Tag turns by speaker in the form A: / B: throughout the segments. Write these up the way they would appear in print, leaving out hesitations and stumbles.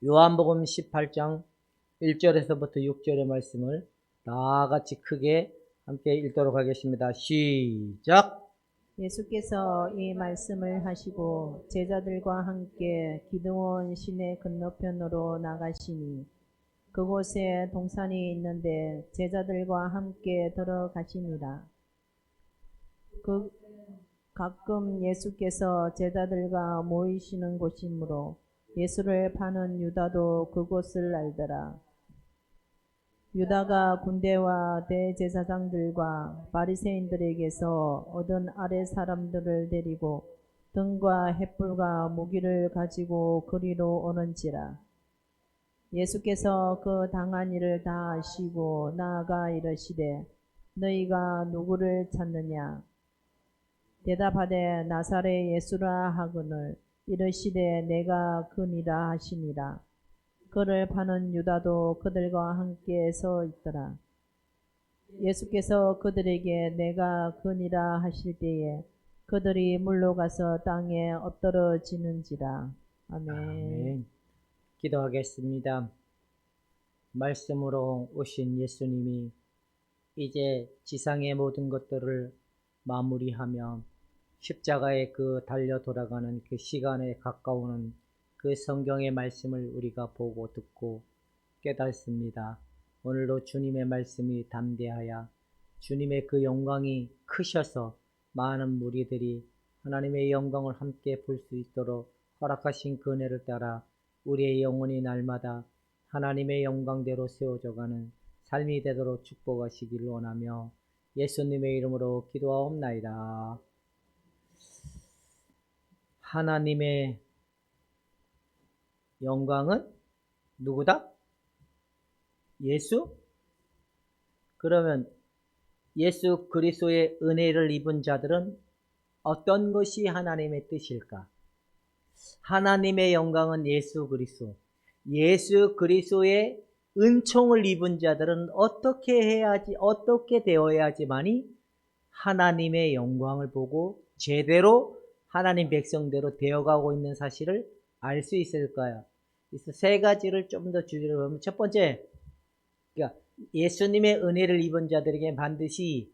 A: 요한복음 18장 1절에서부터 6절의 말씀을 다 같이 크게 함께 읽도록 하겠습니다. 시작!
B: 예수께서 이 말씀을 하시고 제자들과 함께 기드온 시내 건너편으로 나가시니 그곳에 동산이 있는데 제자들과 함께 들어가시니라. 가끔 예수께서 제자들과 모이시는 곳이므로 예수를 파는 유다도 그곳을 알더라. 유다가 군대와 대제사장들과 바리새인들에게서 얻은 아랫 사람들을 데리고 등과 횃불과 무기를 가지고 그리로 오는지라. 예수께서 그 당한 일을 다 아시고 나아가 이르시되 너희가 누구를 찾느냐? 대답하되 나사렛 예수라 하거늘 이르시되 내가 그니라 하시니라. 그를 파는 유다도 그들과 함께 서 있더라. 예수께서 그들에게 내가 그니라 하실 때에 그들이 물러가서 땅에 엎드러지는지라. 아멘.
A: 아멘. 기도하겠습니다. 말씀으로 오신 예수님이 이제 지상의 모든 것들을 마무리하며 십자가에 그 달려 돌아가는 그 시간에 가까우는 그 성경의 말씀을 우리가 보고 듣고 깨닫습니다. 오늘도 주님의 말씀이 담대하여 주님의 그 영광이 크셔서 많은 무리들이 하나님의 영광을 함께 볼 수 있도록 허락하신 그 은혜를 따라 우리의 영혼이 날마다 하나님의 영광대로 세워져가는 삶이 되도록 축복하시기를 원하며 예수님의 이름으로 기도하옵나이다. 하나님의 영광은 누구다? 예수? 그러면 예수 그리스도의 은혜를 입은 자들은 어떤 것이 하나님의 뜻일까? 하나님의 영광은 예수 그리스도. 예수 그리스도의 은총을 입은 자들은 어떻게 해야지, 어떻게 되어야지만이 하나님의 영광을 보고 제대로 하나님 백성대로 되어가고 있는 사실을 알 수 있을까요? 그래서 세 가지를 좀 더 주제로 보면, 첫 번째, 그러니까 예수님의 은혜를 입은 자들에게 반드시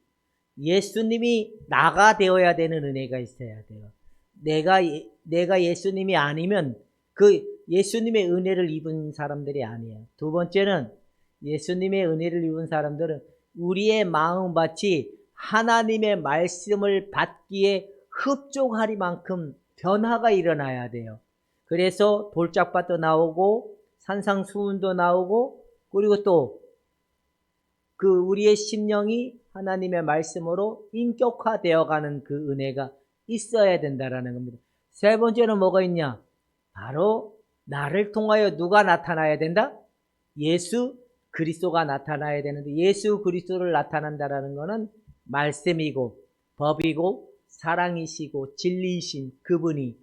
A: 예수님이 나가 되어야 되는 은혜가 있어야 돼요. 내가 예수님이 아니면 그 예수님의 은혜를 입은 사람들이 아니에요. 두 번째는 예수님의 은혜를 입은 사람들은 우리의 마음밭이 하나님의 말씀을 받기에 흡족하리만큼 변화가 일어나야 돼요. 그래서 돌짝밭도 나오고 산상수훈도 나오고 그리고 또 그 우리의 심령이 하나님의 말씀으로 인격화되어가는 그 은혜가 있어야 된다라는 겁니다. 세 번째는 뭐가 있냐? 바로 나를 통하여 누가 나타나야 된다? 예수 그리스도가 나타나야 되는데, 예수 그리스도를 나타난다라는 것은 말씀이고 법이고 사랑이시고 진리이신 그분이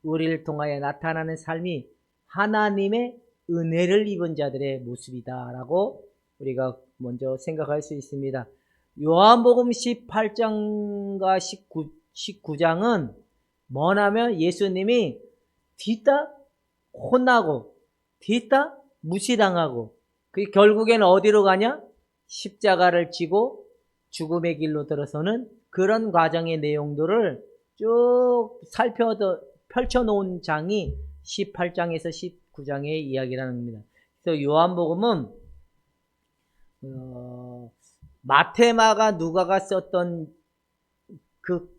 A: 우리를 통하여 나타나는 삶이 하나님의 은혜를 입은 자들의 모습이다라고 우리가 먼저 생각할 수 있습니다. 요한복음 18장과 19장은 뭐냐면 예수님이 뒤따 혼나고 뒤따 무시당하고 그 결국에는 어디로 가냐? 십자가를 지고 죽음의 길로 들어서는 그런 과정의 내용들을 쭉 펼쳐놓은 장이 18장에서 19장의 이야기라는 겁니다. 그래서 요한복음은 마태, 마가, 누가가 썼던 그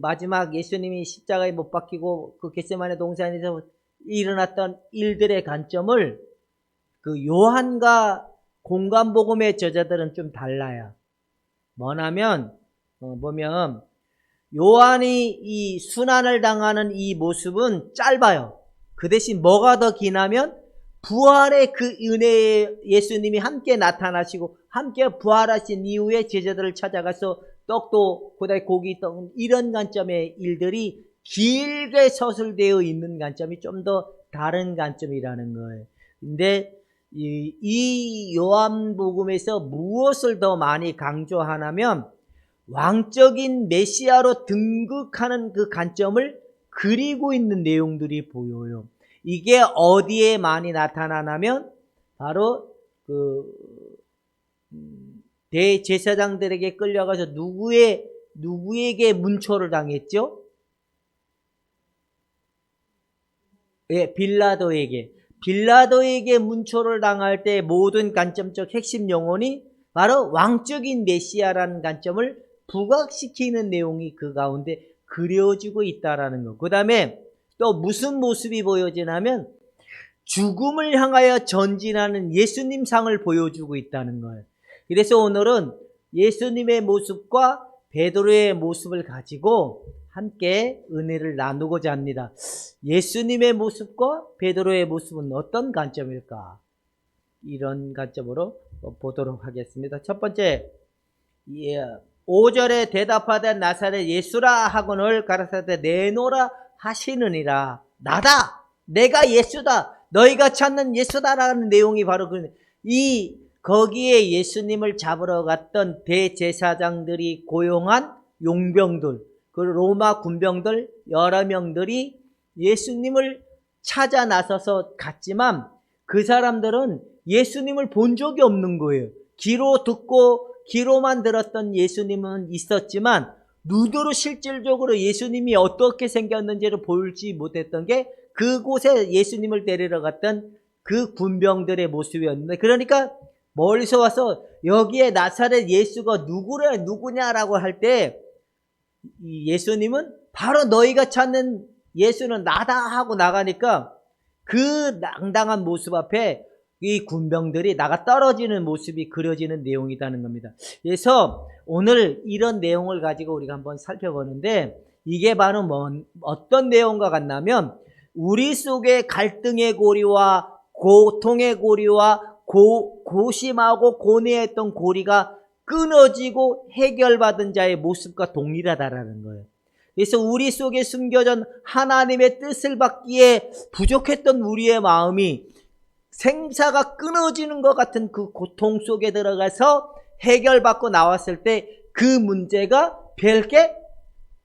A: 마지막 예수님이 십자가에 못 박히고 그 겟세마네 동산에서 일어났던 일들의 관점을 그 요한과 공관복음의 저자들은 좀 달라요. 뭐냐면 보면 요한이 이 순환을 당하는 이 모습은 짧아요. 그 대신 뭐가 더 기냐면 부활의 그 은혜에 예수님이 함께 나타나시고 함께 부활하신 이후에 제자들을 찾아가서 떡도 그다음에 고기 떡 이런 관점의 일들이 길게 서술되어 있는 관점이 좀 더 다른 관점이라는 거예요. 근데 이 요한복음에서 무엇을 더 많이 강조하냐면 왕적인 메시아로 등극하는 그 관점을 그리고 있는 내용들이 보여요. 이게 어디에 많이 나타나냐면 바로 대제사장들에게 끌려가서 누구에게 문초를 당했죠? 예, 빌라도에게 문초를 당할 때 모든 관점적 핵심 용언이 바로 왕적인 메시아라는 관점을 부각시키는 내용이 그 가운데 그려지고 있다라는 거. 그 다음에 또 무슨 모습이 보여지냐면 죽음을 향하여 전진하는 예수님 상을 보여주고 있다는 거예요. 그래서 오늘은 예수님의 모습과 베드로의 모습을 가지고 함께 은혜를 나누고자 합니다. 예수님의 모습과 베드로의 모습은 어떤 관점일까? 이런 관점으로 보도록 하겠습니다. 첫 번째, 5절에 대답하되 나사렛 예수라 하거늘 가라사대 내노라 하시느니라. 나다! 내가 예수다! 너희가 찾는 예수다라는 내용이 바로 거기에 예수님을 잡으러 갔던 대제사장들이 고용한 용병들, 그 로마 군병들 여러 명들이 예수님을 찾아 나서서 갔지만 그 사람들은 예수님을 본 적이 없는 거예요. 귀로 듣고 귀로만 들었던 예수님은 있었지만 눈으로 실질적으로 예수님이 어떻게 생겼는지를 보지 못했던 게 그곳에 예수님을 데리러 갔던 그 군병들의 모습이었는데, 그러니까 멀리서 와서 여기에 나사렛 예수가 누구냐라고 할 때 예수님은 바로 너희가 찾는 예수는 나다 하고 나가니까 그 당당한 모습 앞에 이 군병들이 나가 떨어지는 모습이 그려지는 내용이라는 겁니다. 그래서 오늘 이런 내용을 가지고 우리가 한번 살펴보는데, 이게 바로 어떤 내용과 같냐면 우리 속의 갈등의 고리와 고통의 고리와 고심하고 고뇌했던 고리가 끊어지고 해결받은 자의 모습과 동일하다라는 거예요. 그래서 우리 속에 숨겨진 하나님의 뜻을 받기에 부족했던 우리의 마음이 생사가 끊어지는 것 같은 그 고통 속에 들어가서 해결받고 나왔을 때 그 문제가 별게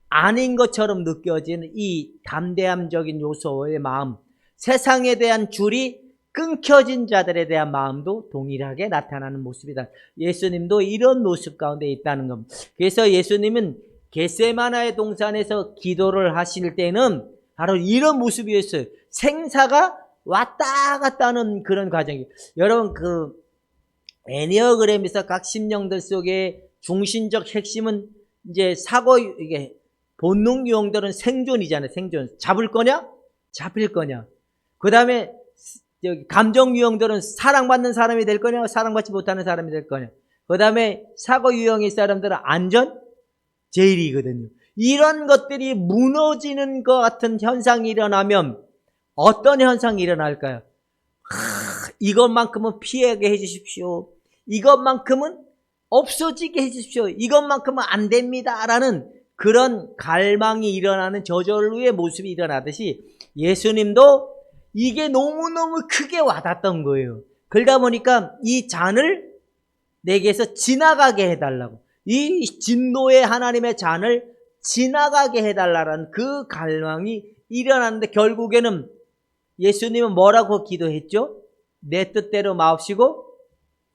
A: 아닌 것처럼 느껴지는 이 담대함적인 요소의 마음, 세상에 대한 줄이 끊겨진 자들에 대한 마음도 동일하게 나타나는 모습이다. 예수님도 이런 모습 가운데 있다는 겁니다. 그래서 예수님은 겟세마나의 동산에서 기도를 하실 때는 바로 이런 모습이었어요. 생사가 왔다 갔다 하는 그런 과정이에요. 여러분, 애니어그램에서 각 심령들 속에 중심적 핵심은 이제 이게 본능 유형들은 생존이잖아요. 생존. 잡을 거냐? 잡힐 거냐? 그 다음에 감정 유형들은 사랑받는 사람이 될 거냐? 사랑받지 못하는 사람이 될 거냐? 그 다음에 사고 유형의 사람들은 안전? 제일이거든요. 이런 것들이 무너지는 것 같은 현상이 일어나면 어떤 현상이 일어날까요? 이것만큼은 피하게 해주십시오. 이것만큼은 없어지게 해주십시오. 이것만큼은 안 됩니다. 라는 그런 갈망이 일어나는 저절로의 모습이 일어나듯이 예수님도 이게 너무너무 크게 와닿았던 거예요. 그러다 보니까 이 잔을 내게서 지나가게 해달라고, 이 진노의 하나님의 잔을 지나가게 해달라는 그 갈망이 일어났는데, 결국에는 예수님은 뭐라고 기도했죠? 내 뜻대로 마옵시고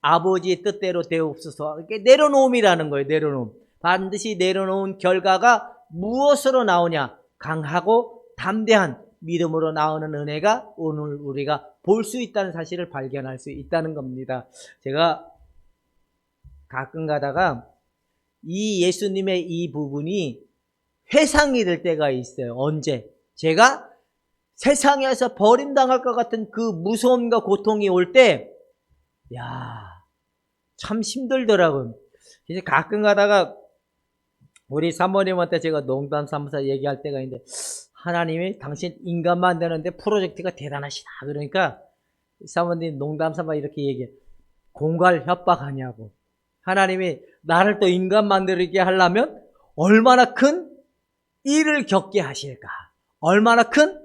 A: 아버지의 뜻대로 되옵소서. 이게 내려놓음이라는 거예요. 내려놓음. 반드시 내려놓은 결과가 무엇으로 나오냐? 강하고 담대한 믿음으로 나오는 은혜가 오늘 우리가 볼 수 있다는 사실을 발견할 수 있다는 겁니다. 제가 가끔 가다가 이 예수님의 이 부분이 회상이 될 때가 있어요. 언제? 제가 세상에서 버림당할 것 같은 그 무서움과 고통이 올 때, 참 힘들더라고요. 그래서 가끔 가다가 우리 사모님한테 제가 농담 삼아서 얘기할 때가 있는데, 하나님이 당신 인간 만드는데 프로젝트가 대단하시다. 그러니까 사모님 농담 삼아 이렇게 얘기해. 공갈 협박하냐고. 하나님이 나를 또 인간 만들게 하려면 얼마나 큰 일을 겪게 하실까? 얼마나 큰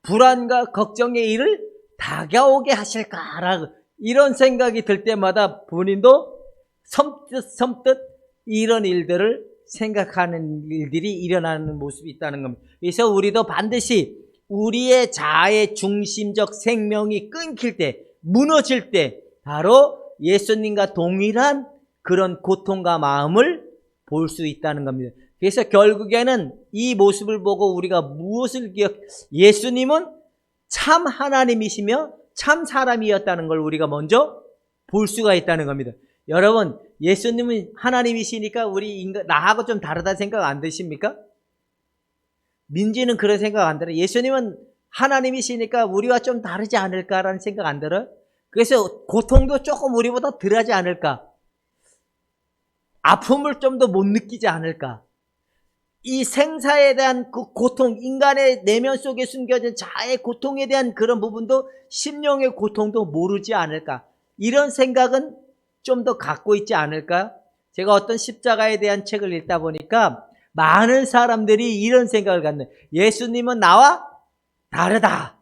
A: 불안과 걱정의 일을 다가오게 하실까라고 이런 생각이 들 때마다 본인도 섬뜻 이런 일들을 생각하는 일들이 일어나는 모습이 있다는 겁니다. 그래서 우리도 반드시 우리의 자아의 중심적 생명이 끊길 때, 무너질 때 바로 예수님과 동일한 그런 고통과 마음을 볼 수 있다는 겁니다. 그래서 결국에는 이 모습을 보고 우리가 무엇을 예수님은 참 하나님이시며 참 사람이었다는 걸 우리가 먼저 볼 수가 있다는 겁니다. 여러분, 예수님은 하나님이시니까 우리 나하고 좀 다르다 생각 안 드십니까? 민지는 그런 생각 안 들어요. 예수님은 하나님이시니까 우리와 좀 다르지 않을까라는 생각 안 들어요? 그래서 고통도 조금 우리보다 덜하지 않을까? 아픔을 좀 더 못 느끼지 않을까? 이 생사에 대한 그 고통, 인간의 내면 속에 숨겨진 자아의 고통에 대한 그런 부분도 심령의 고통도 모르지 않을까? 이런 생각은 좀 더 갖고 있지 않을까? 제가 어떤 십자가에 대한 책을 읽다 보니까 많은 사람들이 이런 생각을 갖는, 예수님은 나와 다르다.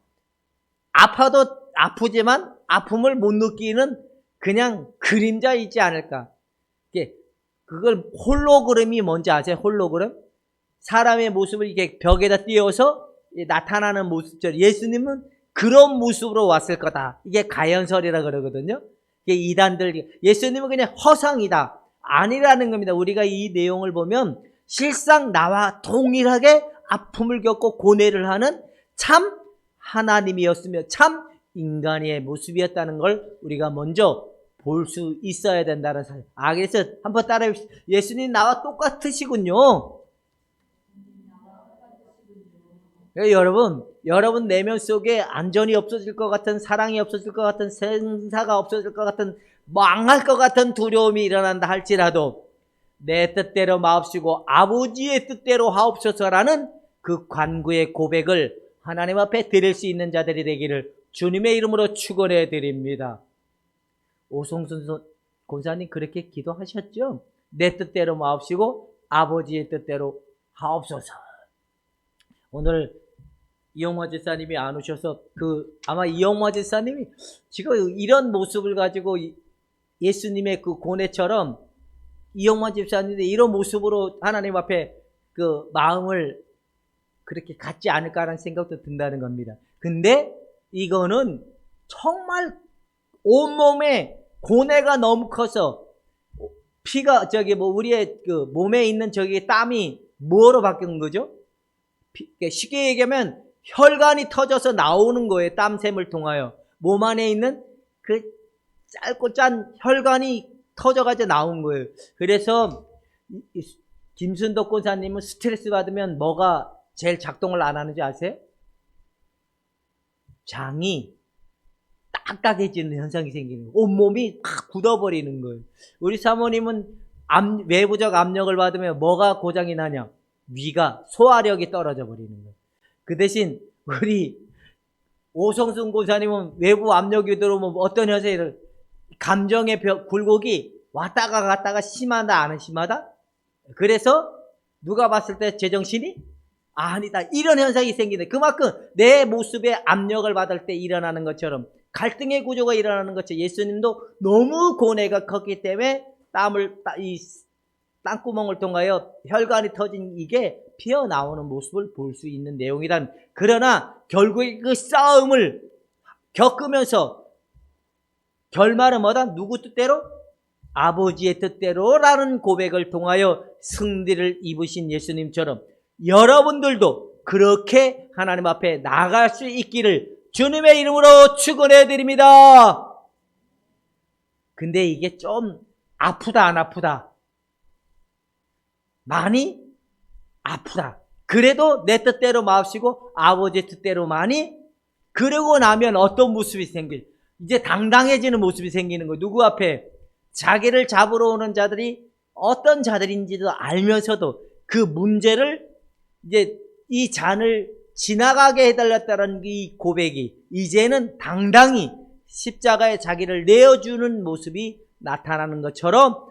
A: 아파도 아프지만 아픔을 못 느끼는 그냥 그림자이지 않을까? 그걸 홀로그램이 뭔지 아세요? 홀로그램? 사람의 모습을 이렇게 벽에다 띄워서 나타나는 모습처럼 예수님은 그런 모습으로 왔을 거다. 이게 가연설이라 그러거든요. 이게 이단들, 예수님은 그냥 허상이다. 아니라는 겁니다. 우리가 이 내용을 보면 실상 나와 동일하게 아픔을 겪고 고뇌를 하는 참 하나님이었으며 참 인간의 모습이었다는 걸 우리가 먼저 볼 수 있어야 된다는 사실. 그래서 한번 따라해 보시죠. 예수님 나와 똑같으시군요. 여러분 내면 속에 안전이 없어질 것 같은, 사랑이 없어질 것 같은, 생사가 없어질 것 같은, 망할 것 같은 두려움이 일어난다 할지라도 내 뜻대로 마옵시고 아버지의 뜻대로 하옵소서라는 그 간구의 고백을 하나님 앞에 드릴 수 있는 자들이 되기를 주님의 이름으로 축원해 드립니다. 오성순 권사님 그렇게 기도하셨죠? 내 뜻대로 마옵시고 아버지의 뜻대로 하옵소서. 오늘 이영화 집사님이 안 오셔서 아마 이영화 집사님이 지금 이런 모습을 가지고 예수님의 그 고뇌처럼 이영화 집사님이 이런 모습으로 하나님 앞에 그 마음을 그렇게 갖지 않을까라는 생각도 든다는 겁니다. 근데 이거는 정말 온몸에 고뇌가 너무 커서 피가 우리의 그 몸에 있는 땀이 뭐로 바뀐 거죠? 쉽게 얘기하면 혈관이 터져서 나오는 거예요. 땀샘을 통하여 몸 안에 있는 그 짧고 짠 혈관이 터져가지고 나온 거예요. 그래서 김순덕 권사님은 스트레스 받으면 뭐가 제일 작동을 안 하는지 아세요? 장이 딱딱해지는 현상이 생기는 거예요. 온몸이 딱 굳어버리는 거예요. 우리 사모님은 외부적 압력을 받으면 뭐가 고장이 나냐? 위가, 소화력이 떨어져 버리는 거예요. 그 대신 우리 오성순 권사님은 외부 압력이 들어오면 어떤 현상이 감정의 굴곡이 왔다가 갔다가 심하다 안 심하다? 그래서 누가 봤을 때 제정신이 아니다 이런 현상이 생기네. 그만큼 내 모습에 압력을 받을 때 일어나는 것처럼 갈등의 구조가 일어나는 것처럼 예수님도 너무 고뇌가 컸기 때문에 이 땅구멍을 통하여 혈관이 터진 이게 피어나오는 모습을 볼 수 있는 내용이란. 그러나 결국에 그 싸움을 겪으면서 결말은 뭐다? 누구 뜻대로? 아버지의 뜻대로라는 고백을 통하여 승리를 입으신 예수님처럼 여러분들도 그렇게 하나님 앞에 나아갈 수 있기를 주님의 이름으로 축원해 드립니다. 근데 이게 좀 아프다 안 아프다? 많이 아프다. 그래도 내 뜻대로 마옵시고 아버지의 뜻대로만이. 그러고 나면 어떤 모습이 이제 당당해지는 모습이 생기는 거예요. 누구 앞에? 자기를 잡으러 오는 자들이 어떤 자들인지도 알면서도 그 문제를 이제 이 잔을 지나가게 해달랐다는 이 고백이 이제는 당당히 십자가에 자기를 내어주는 모습이 나타나는 것처럼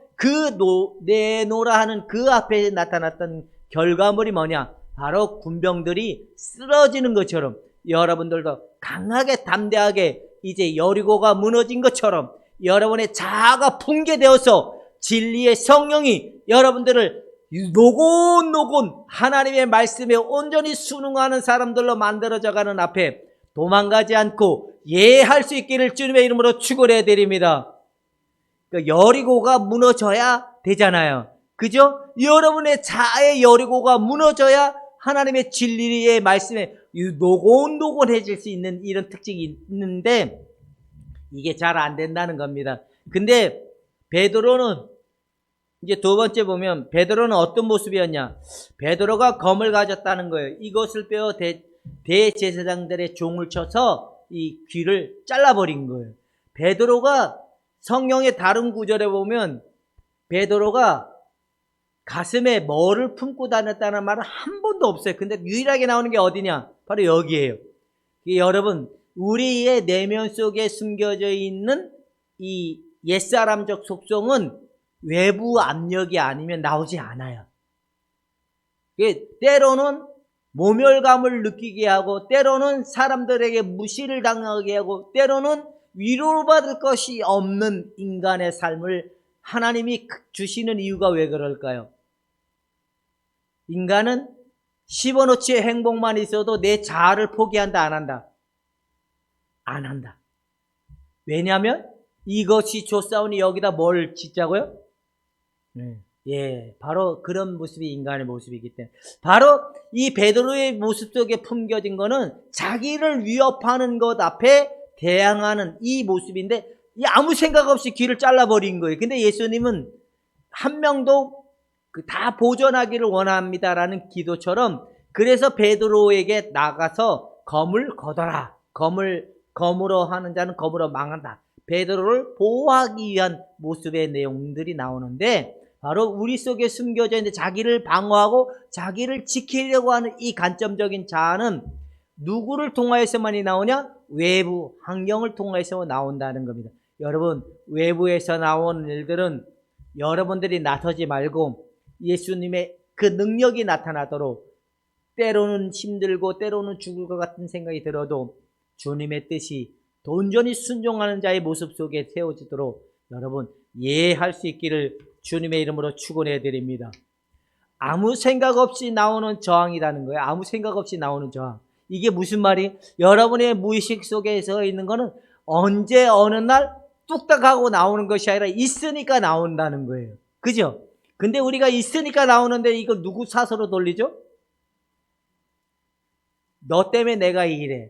A: 내놓으라 하는 그 앞에 나타났던 결과물이 뭐냐? 바로 군병들이 쓰러지는 것처럼 여러분들도 강하게 담대하게 이제 여리고가 무너진 것처럼 여러분의 자아가 붕괴되어서 진리의 성령이 여러분들을 노곤노곤 하나님의 말씀에 온전히 순응하는 사람들로 만들어져가는 앞에 도망가지 않고 예할 수 있기를 주님의 이름으로 축원해 드립니다. 그러니까 여리고가 무너져야 되잖아요. 그죠? 여러분의 자아의 여리고가 무너져야 하나님의 진리의 말씀에 노곤노곤해질 수 있는 이런 특징이 있는데 이게 잘 안 된다는 겁니다. 근데 베드로는 이제 두 번째 보면 베드로는 어떤 모습이었냐? 베드로가 검을 가졌다는 거예요. 이것을 빼어 대제사장들의 종을 쳐서 이 귀를 잘라버린 거예요. 베드로가 성경의 다른 구절에 보면 베드로가 가슴에 뭐를 품고 다녔다는 말은 한 번도 없어요. 근데 유일하게 나오는 게 어디냐? 바로 여기에요. 여러분, 우리의 내면 속에 숨겨져 있는 이 옛사람적 속성은 외부 압력이 아니면 나오지 않아요. 때로는 모멸감을 느끼게 하고, 때로는 사람들에게 무시를 당하게 하고, 때로는 위로받을 것이 없는 인간의 삶을 하나님이 주시는 이유가 왜 그럴까요? 인간은 10원어치의 행복만 있어도 내 자아를 포기한다, 안 한다? 안 한다. 왜냐하면 이것이 좋사오니 여기다 뭘 짓자고요? 바로 그런 모습이 인간의 모습이기 때문에 바로 이 베드로의 모습 속에 품겨진 거는 자기를 위협하는 것 앞에 대항하는 이 모습인데 아무 생각 없이 귀를 잘라버린 거예요. 근데 예수님은 한 명도 다 보존하기를 원합니다라는 기도처럼 그래서 베드로에게 나가서 검을 걷어라. 검으로 하는 자는 검으로 망한다. 베드로를 보호하기 위한 모습의 내용들이 나오는데 바로 우리 속에 숨겨져 있는 자기를 방어하고 자기를 지키려고 하는 이 간점적인 자아는 누구를 통하여서만이 나오냐? 외부 환경을 통해서 나온다는 겁니다. 여러분, 외부에서 나오는 일들은 여러분들이 나서지 말고 예수님의 그 능력이 나타나도록 때로는 힘들고 때로는 죽을 것 같은 생각이 들어도 주님의 뜻이 온전히 순종하는 자의 모습 속에 세워지도록 여러분 예할 수 있기를 주님의 이름으로 축원해 드립니다. 아무 생각 없이 나오는 저항이라는 거예요. 아무 생각 없이 나오는 저항. 이게 무슨 말이? 여러분의 무의식 속에 서 있는 거는 언제 어느 날 뚝딱 하고 나오는 것이 아니라 있으니까 나온다는 거예요. 그죠? 근데 우리가 있으니까 나오는데 이거 누구 사서로 돌리죠? 너 때문에 내가 이래.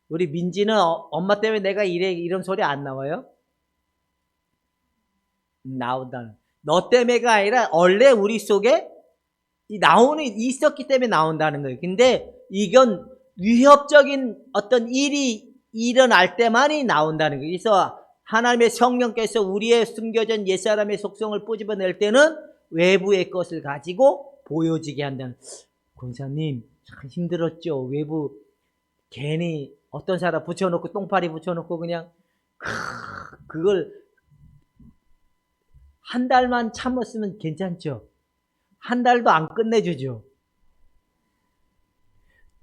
A: 우리 민지는 엄마 때문에 내가 이래 이런 소리 안 나와요? 나온다는. 너 때문에가 아니라 원래 우리 속에 있었기 때문에 나온다는 거예요. 근데 이건 위협적인 어떤 일이 일어날 때만이 나온다는 거예요. 그래서 하나님의 성령께서 우리의 숨겨진 옛사람의 속성을 끄집어낼 때는 외부의 것을 가지고 보여지게 한다는. 권사님 참 힘들었죠. 외부 괜히 어떤 사람 붙여놓고 똥파리 붙여놓고 그냥 그걸 한 달만 참았으면 괜찮죠. 한 달도 안 끝내주죠.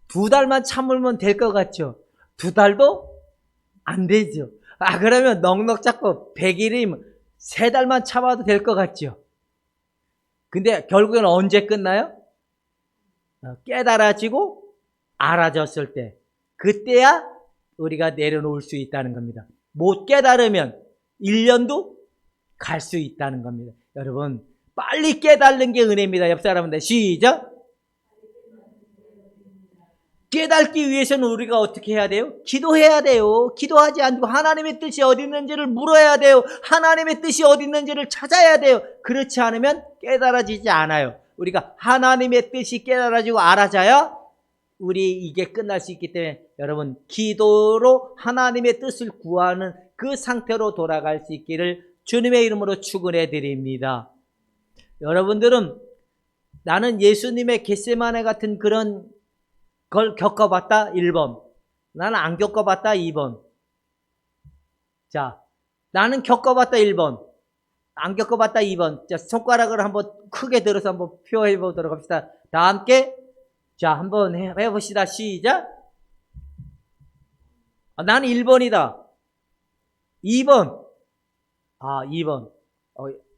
A: 2달만 참으면 될 것 같죠. 2달도 안 되죠. 그러면 넉넉 잡고 100일이면 3달만 참아도 될 것 같죠. 근데 결국엔 언제 끝나요? 깨달아지고 알아졌을 때 그때야 우리가 내려놓을 수 있다는 겁니다. 못 깨달으면 1년도 갈 수 있다는 겁니다. 여러분 빨리 깨달는 게 은혜입니다. 옆 사람한테 시작. 깨닫기 위해서는 우리가 어떻게 해야 돼요? 기도해야 돼요. 기도하지 않고 하나님의 뜻이 어디 있는지를 물어야 돼요. 하나님의 뜻이 어디 있는지를 찾아야 돼요. 그렇지 않으면 깨달아지지 않아요. 우리가 하나님의 뜻이 깨달아지고 알아져야 우리 이게 끝날 수 있기 때문에 여러분 기도로 하나님의 뜻을 구하는 그 상태로 돌아갈 수 있기를 주님의 이름으로 축원해 드립니다. 여러분들은 나는 예수님의 겟세마네 같은 그런 걸 겪어봤다 1번. 나는 안 겪어봤다 2번. 자, 나는 겪어봤다 1번. 안 겪어봤다 2번. 자, 손가락을 한번 크게 들어서 한번 표해 보도록 합시다. 다 함께 자, 한번 해봅시다. 시작. 나는 1번이다. 2번. 2번.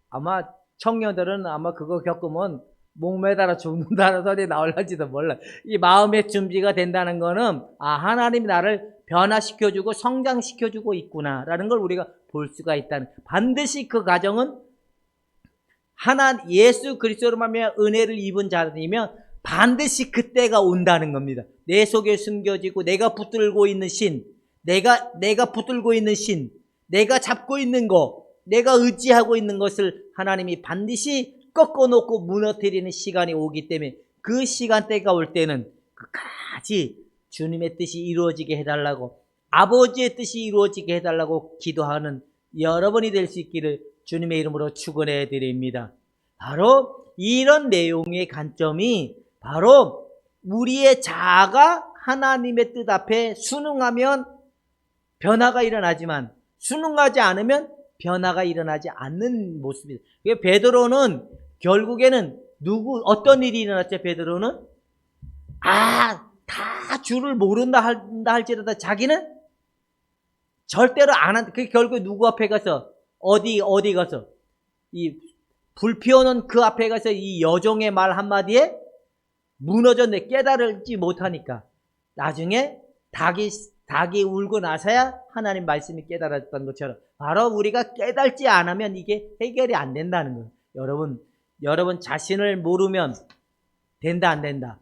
A: 아마 청년들은 아마 그거 겪으면 목매달아 죽는다는 소리 나올지도 몰라. 이 마음의 준비가 된다는 거는 하나님이 나를 변화시켜주고 성장시켜주고 있구나라는 걸 우리가 볼 수가 있다는. 반드시 그 가정은 예수 그리스도로 말미암아 은혜를 입은 자들이면 반드시 그때가 온다는 겁니다. 내 속에 숨겨지고 내가 붙들고 있는 신, 내가 붙들고 있는 신, 내가 잡고 있는 거, 내가 의지하고 있는 것을 하나님이 반드시 꺾어놓고 무너뜨리는 시간이 오기 때문에 그 시간대가 올 때는 끝까지 주님의 뜻이 이루어지게 해달라고, 아버지의 뜻이 이루어지게 해달라고 기도하는 여러분이 될 수 있기를 주님의 이름으로 축원해 드립니다. 바로 이런 내용의 관점이 바로 우리의 자아가 하나님의 뜻 앞에 순응하면 변화가 일어나지만 순응하지 않으면 변화가 일어나지 않는 모습이다. 베드로는 결국에는 어떤 일이 일어났죠? 베드로는 다 주를 모른다 할지라도 자기는 절대로 안 한다. 그 결국 누구 앞에 가서 어디 가서 이 불 피워놓은 그 앞에 가서 이 여종의 말 한마디에 무너졌네. 깨달지 못하니까 나중에 닭이 울고 나서야 하나님 말씀이 깨달았던 것처럼 바로 우리가 깨달지 않으면 이게 해결이 안 된다는 거예요. 여러분 자신을 모르면 된다 안 된다.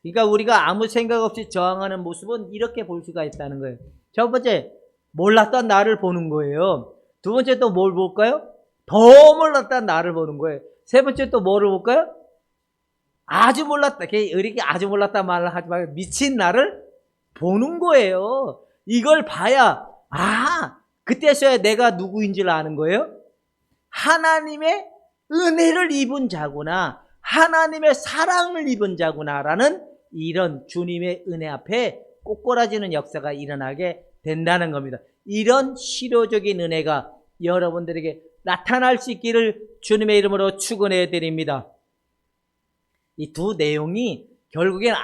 A: 그러니까 우리가 아무 생각 없이 저항하는 모습은 이렇게 볼 수가 있다는 거예요. 첫 번째, 몰랐던 나를 보는 거예요. 두 번째 또 뭘 볼까요? 더 몰랐던 나를 보는 거예요. 세 번째 또 뭐를 볼까요? 아주 몰랐다. 이렇게 아주 몰랐다 말을 하지 말고 미친 나를 보는 거예요. 이걸 봐야 그때서야 내가 누구인지를 아는 거예요. 하나님의 은혜를 입은 자구나, 하나님의 사랑을 입은 자구나라는 이런 주님의 은혜 앞에 꼬꾸라지는 역사가 일어나게 된다는 겁니다. 이런 실효적인 은혜가 여러분들에게 나타날 수 있기를 주님의 이름으로 축원해 드립니다. 이 두 내용이 결국엔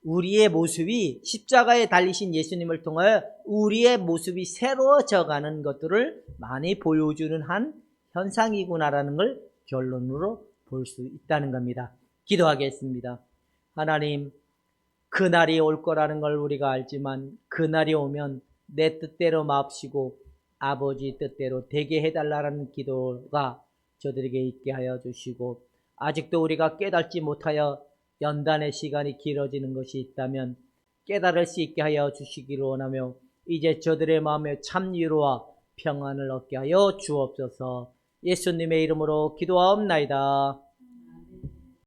A: 우리의 모습이 십자가에 달리신 예수님을 통하여 우리의 모습이 새로워져가는 것들을 많이 보여주는 한 현상이구나라는 걸 결론으로 볼 수 있다는 겁니다. 기도하겠습니다. 하나님, 그날이 올 거라는 걸 우리가 알지만 그날이 오면 내 뜻대로 마옵시고 아버지 뜻대로 되게 해달라는 기도가 저들에게 있게 하여 주시고, 아직도 우리가 깨닫지 못하여 연단의 시간이 길어지는 것이 있다면 깨달을 수 있게 하여 주시기를 원하며, 이제 저들의 마음에 참 위로와 평안을 얻게 하여 주옵소서. 예수님의 이름으로 기도하옵나이다.